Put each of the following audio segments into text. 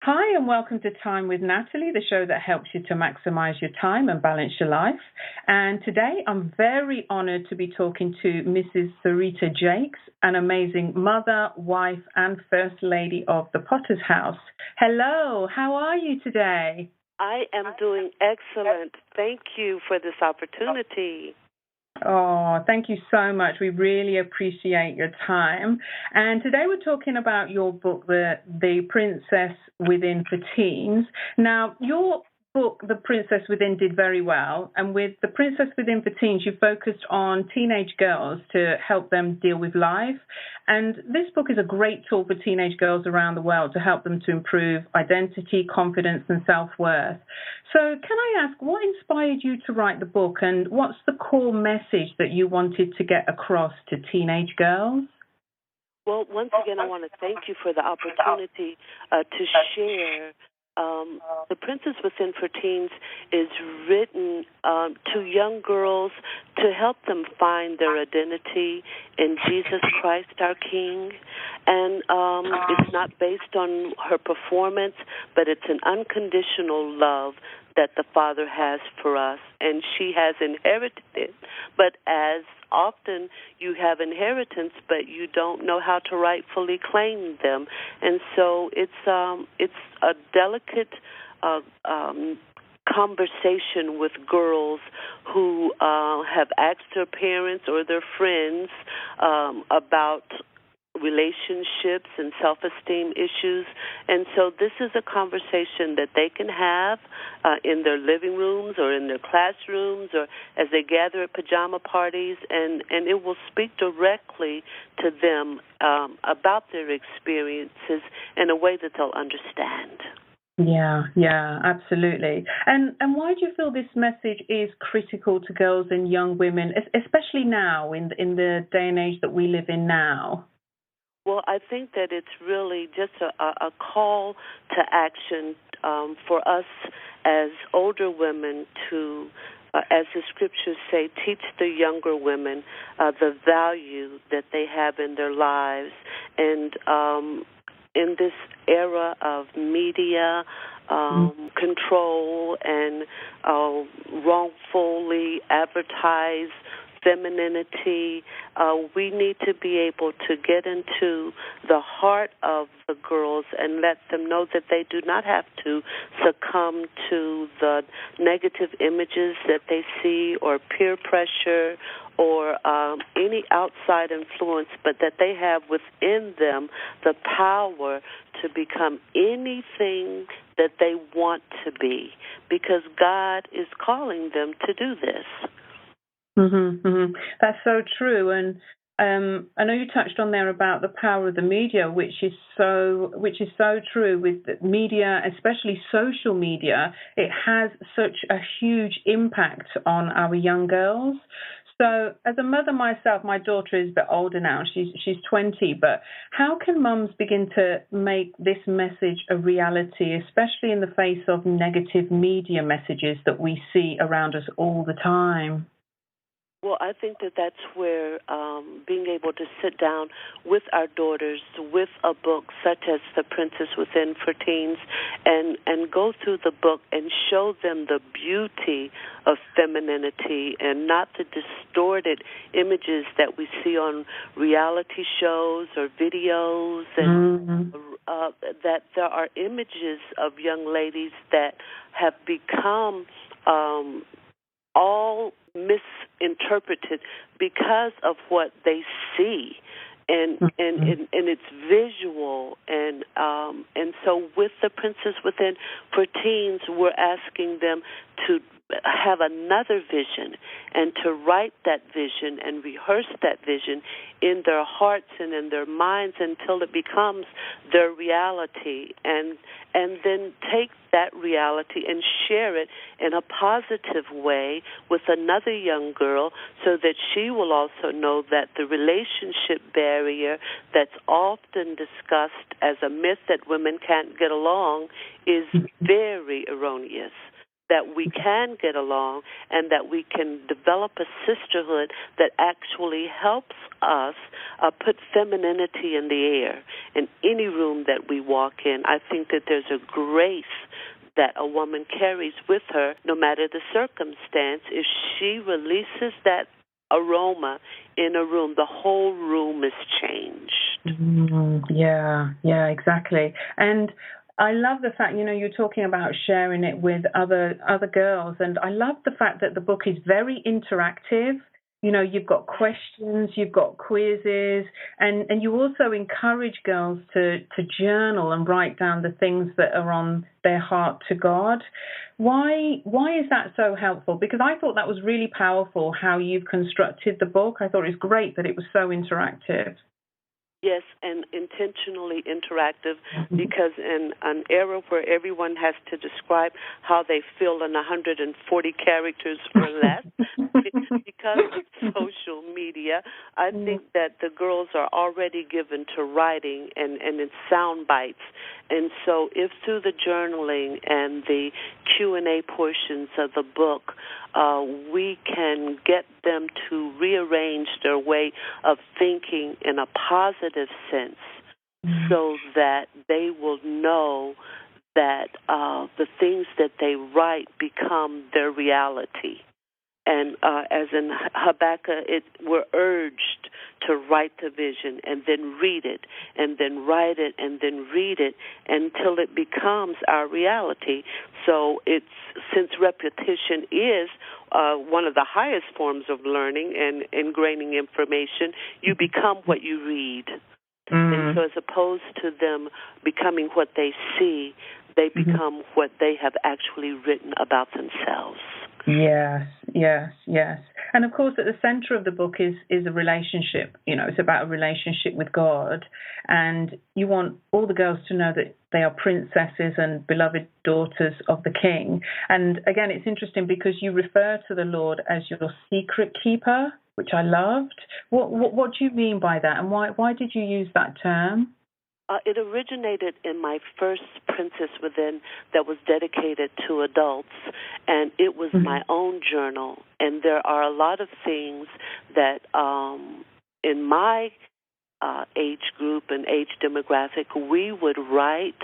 Hi, and welcome to Time with Natalie, the show that helps you to maximize your time and balance your life. And today I'm very honored to be talking to Mrs. Serita Jakes, an amazing mother, wife, and First Lady of the Potter's House. Hello, how are you today? I am doing excellent. Thank you for this opportunity. Oh, thank you so much. We really appreciate your time. And today we're talking about your book, The Princess Within for Teens. Now, your book, The Princess Within, did very well. And with The Princess Within for Teens, you focused on teenage girls to help them deal with life. And this book is a great tool for teenage girls around the world to help them to improve identity, confidence, and self-worth. So can I ask, what inspired you to write the book, and what's the core message that you wanted to get across to teenage girls? Well, once again, I want to thank you for the opportunity to share. The Princess Within for Teens is written to young girls to help them find their identity in Jesus Christ, our King. And it's not based on her performance, but it's an unconditional love that the Father has for us, and she has inherited it. But as often you have inheritance, but you don't know how to rightfully claim them, and so it's a delicate conversation with girls who have asked their parents or their friends about relationships and self-esteem issues. And so this is a conversation that they can have in their living rooms or in their classrooms or as they gather at pajama parties, and it will speak directly to them about their experiences in a way that they'll understand. Yeah, absolutely. And why do you feel this message is critical to girls and young women, especially now in the day and age that we live in now? Well, I think that it's really just a call to action for us as older women to, as the scriptures say, teach the younger women the value that they have in their lives. And in this era of media control and wrongfully advertised femininity, we need to be able to get into the heart of the girls and let them know that they do not have to succumb to the negative images that they see or peer pressure or any outside influence, but that they have within them the power to become anything that they want to be, because God is calling them to do this. That's so true, and I know you touched on there about the power of the media, which is so true. With media, especially social media, it has such a huge impact on our young girls. So, as a mother myself, my daughter is a bit older now. She's 20, but how can mums begin to make this message a reality, especially in the face of negative media messages that we see around us all the time? Well, I think that that's where being able to sit down with our daughters with a book such as The Princess Within for Teens and go through the book and show them the beauty of femininity and not the distorted images that we see on reality shows or videos, and that there are images of young ladies that have become all misinterpreted because of what they see, and it's visual, and so with The Princess Within for Teens, we're asking them to have another vision and to write that vision and rehearse that vision in their hearts and in their minds until it becomes their reality, and then take that reality and share it in a positive way with another young girl so that she will also know that the relationship barrier that's often discussed as a myth that women can't get along is very erroneous. that we can get along and that we can develop a sisterhood that actually helps us put femininity in the air in any room that we walk in. I think that there's a grace that a woman carries with her no matter the circumstance. If she releases that aroma in a room, the whole room is changed. Yeah, exactly. And I love the fact, you're talking about sharing it with other girls, and I love the fact that the book is very interactive. You've got questions, you've got quizzes, and you also encourage girls to journal and write down the things that are on their heart to God. Why is that so helpful? Because I thought that was really powerful how you've constructed the book. I thought it was great that it was so interactive. Yes, and intentionally interactive, because in an era where everyone has to describe how they feel in 140 characters or less, because of social media, I think that the girls are already given to writing and in sound bites. And so if through the journaling and the Q&A portions of the book, we can get them to rearrange their way of thinking in a positive sense, so that they will know that the things that they write become their reality. And as in Habakkuk, we're urged to write the vision and then read it and then write it and then read it until it becomes our reality. So since repetition is one of the highest forms of learning and ingraining information, you become what you read. And so as opposed to them becoming what they see, they become what they have actually written about themselves. Yes. And of course, at the center of the book is a relationship. It's about a relationship with God. And you want all the girls to know that they are princesses and beloved daughters of the King. And again, it's interesting because you refer to the Lord as your secret keeper, which I loved. What do you mean by that? And why did you use that term? It originated in my first Princess Within that was dedicated to adults, and it was my own journal. And there are a lot of things that in my age group and age demographic we would write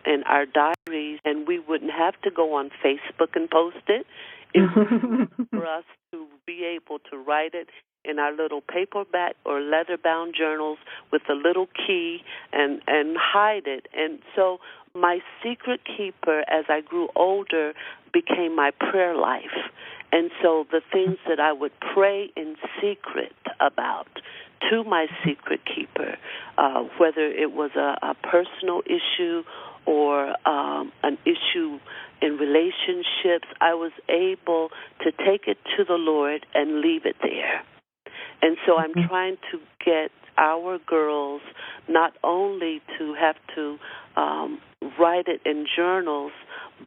in our diaries, and we wouldn't have to go on Facebook and post it. It was for us to be able to write it in our little paperback or leather-bound journals with a little key and hide it. And so my secret keeper, as I grew older, became my prayer life. And so the things that I would pray in secret about to my secret keeper, whether it was a personal issue or an issue in relationships, I was able to take it to the Lord and leave it there. And so I'm trying to get our girls not only to have to write it in journals,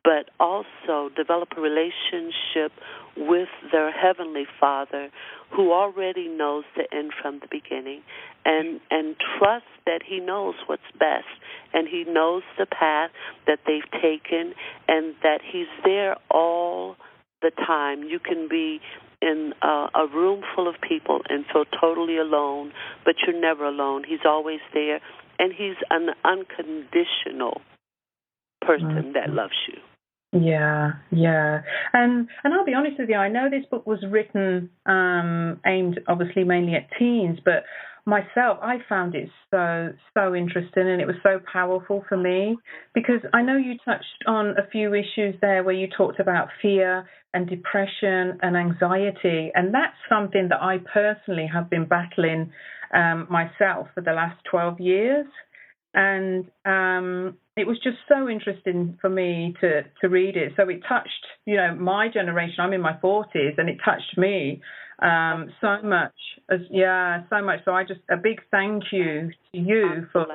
but also develop a relationship with their Heavenly Father, who already knows the end from the beginning, and trust that He knows what's best, and He knows the path that they've taken, and that He's there all the time. You can be in a room full of people and feel totally alone, but you're never alone. He's always there, and He's an unconditional person that loves you. Yeah. And I'll be honest with you, I know this book was written aimed obviously mainly at teens, but myself, I found it so interesting, and it was so powerful for me, because I know you touched on a few issues there where you talked about fear and depression and anxiety, and that's something that I personally have been battling myself for the last 12 years. And it was just so interesting for me to read it. So it touched, my generation. I'm in my 40s, and it touched me so much. So much. So a big thank you to you for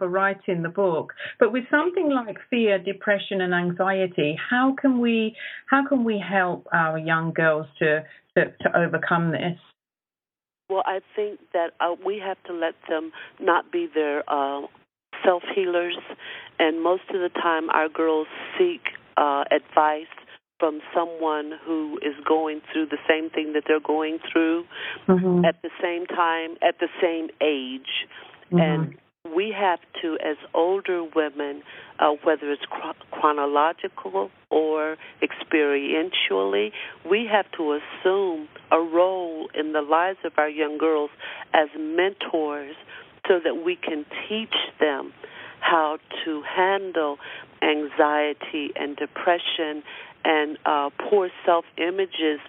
writing the book. But with something like fear, depression, and anxiety, how can we help our young girls to overcome this? Well, I think that we have to let them not be their self-healers, and most of the time our girls seek advice from someone who is going through the same thing that they're going through at the same time, at the same age. And we have to, as older women, whether it's chronological or experientially, we have to assume a role in the lives of our young girls as mentors so that we can teach them how to handle anxiety and depression and poor self-images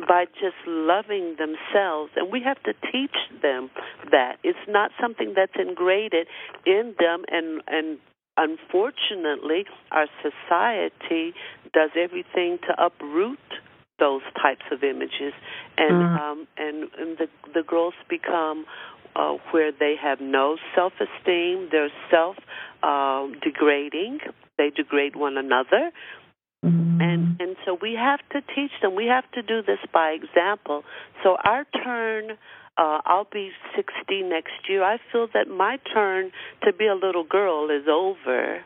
by just loving themselves. And we have to teach them that. It's not something that's ingrained in them, and unfortunately, our society does everything to uproot those types of images, and the girls become where they have no self-esteem, they're self-degrading, they degrade one another. And so we have to teach them. We have to do this by example. So our turn, I'll be 60 next year. I feel that my turn to be a little girl is over,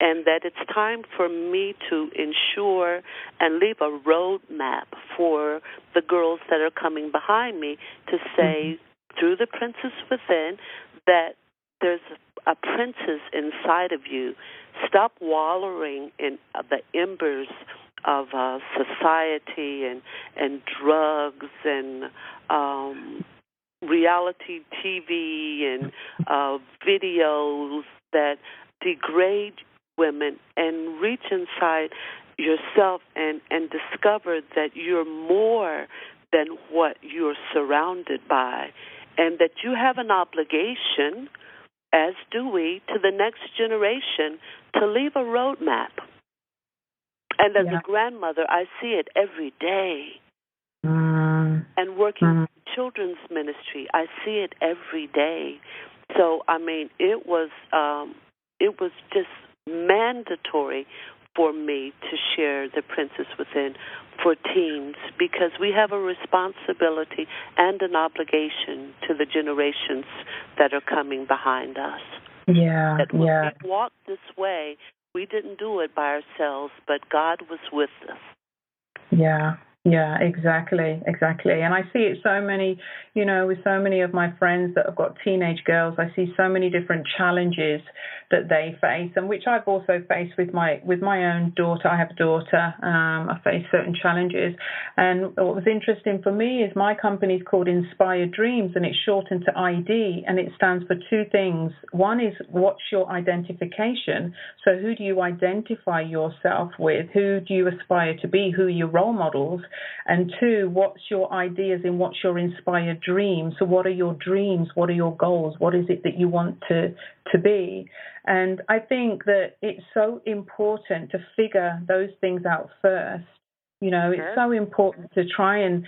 and that it's time for me to ensure and leave a roadmap for the girls that are coming behind me to say, through the Princess Within, that there's a princess inside of you. Stop wallowing in the embers of society and drugs and reality TV and videos that degrade women, and reach inside yourself and discover that you're more than what you're surrounded by, and that you have an obligation, as do we, to the next generation to leave a roadmap. And as a grandmother, I see it every day. And working in children's ministry, I see it every day. So, I mean, it was just mandatory for me to share The Princess Within for teens, because we have a responsibility and an obligation to the generations that are coming behind us. That when we walk this way, we didn't do it by ourselves, but God was with us. Yeah, exactly. And I see it so many, with so many of my friends that have got teenage girls, I see so many different challenges that they face, and which I've also faced with my own daughter. I have a daughter. I face certain challenges. And what was interesting for me is my company is called Inspired Dreams, and it's shortened to ID, and it stands for two things. One is, what's your identification? So who do you identify yourself with? Who do you aspire to be? Who are your role models? And two, what's your ideas and what's your inspired dreams? So what are your dreams? What are your goals? What is it that you want to be? And I think that it's so important to figure those things out first. It's so important to try and,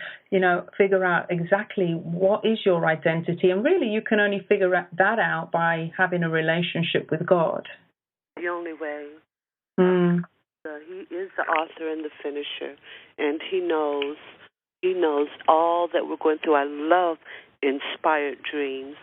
figure out exactly what is your identity. And really, you can only figure that out by having a relationship with God. The only way. He is the author and the finisher, and he knows all that we're going through. I love Inspired Dreams,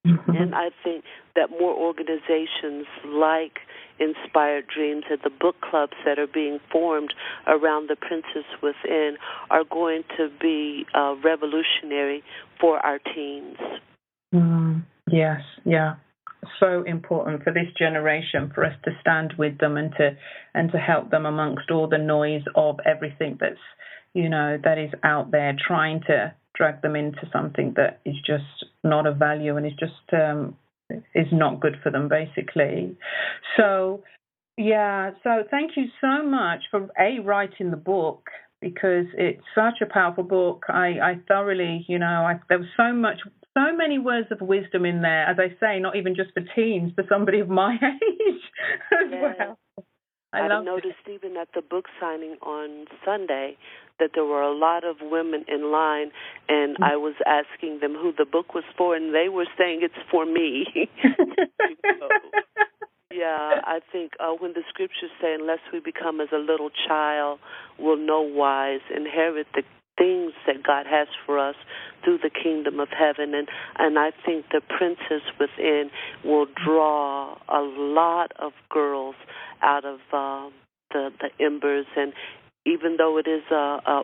and I think that more organizations like Inspired Dreams and the book clubs that are being formed around the Princess Within are going to be revolutionary for our teens. Yes, yeah. So important for this generation, for us to stand with them and to help them amongst all the noise of everything that's that is out there, trying to drag them into something that is just not of value and is just is not good for them, basically. So thank you so much for writing the book, because it's such a powerful book. I thoroughly, there was so many words of wisdom in there, as I say, not even just for teens, for somebody of my age as well. I've noticed even at the book signing on Sunday that there were a lot of women in line, and I was asking them who the book was for, and they were saying it's for me. I think when the scriptures say, unless we become as a little child, will no wise inherit the things that God has for us through the kingdom of heaven. And I think the Princess Within will draw a lot of girls out of the the embers. And even though it is a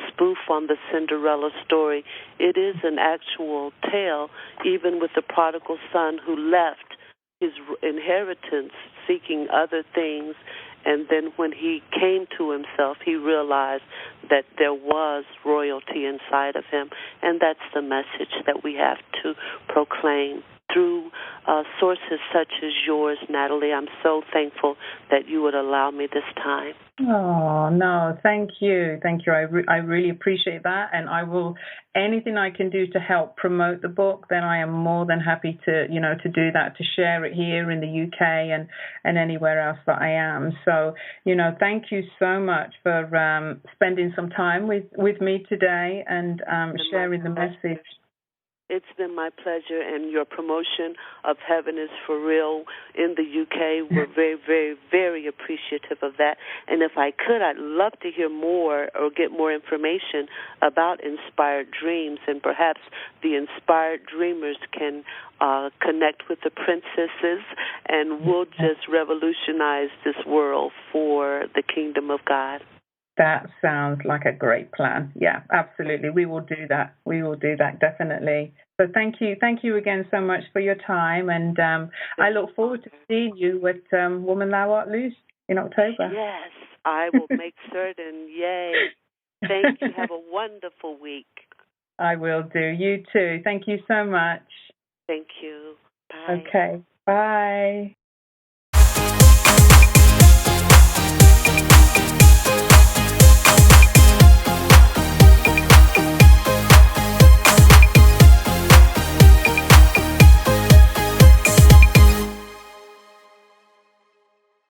spoof on the Cinderella story, it is an actual tale, even with the prodigal son who left his inheritance seeking other things. And then when he came to himself, he realized that there was royalty inside of him. And that's the message that we have to proclaim through sources such as yours, Natalie. I'm so thankful that you would allow me this time. Oh, no, thank you. Thank you. I really appreciate that. And I will, anything I can do to help promote the book, then I am more than happy to, to do that, to share it here in the UK and anywhere else that I am. So, thank you so much for spending some time with me today and sharing the message. It's been my pleasure, and your promotion of Heaven is for Real in the UK, we're very, very, very appreciative of that. And if I could, I'd love to hear more or get more information about Inspired Dreams, and perhaps the Inspired Dreamers can connect with the princesses, and we'll just revolutionize this world for the kingdom of God. That sounds like a great plan. Yeah, absolutely. We will do that. We will do that, definitely. So thank you. Thank you again so much for your time. And I look forward to seeing you at Woman Thou Art Loose in October. Yes, I will make certain. Yay. Thank you. Have a wonderful week. I will do. You too. Thank you so much. Thank you. Bye. Okay. Bye.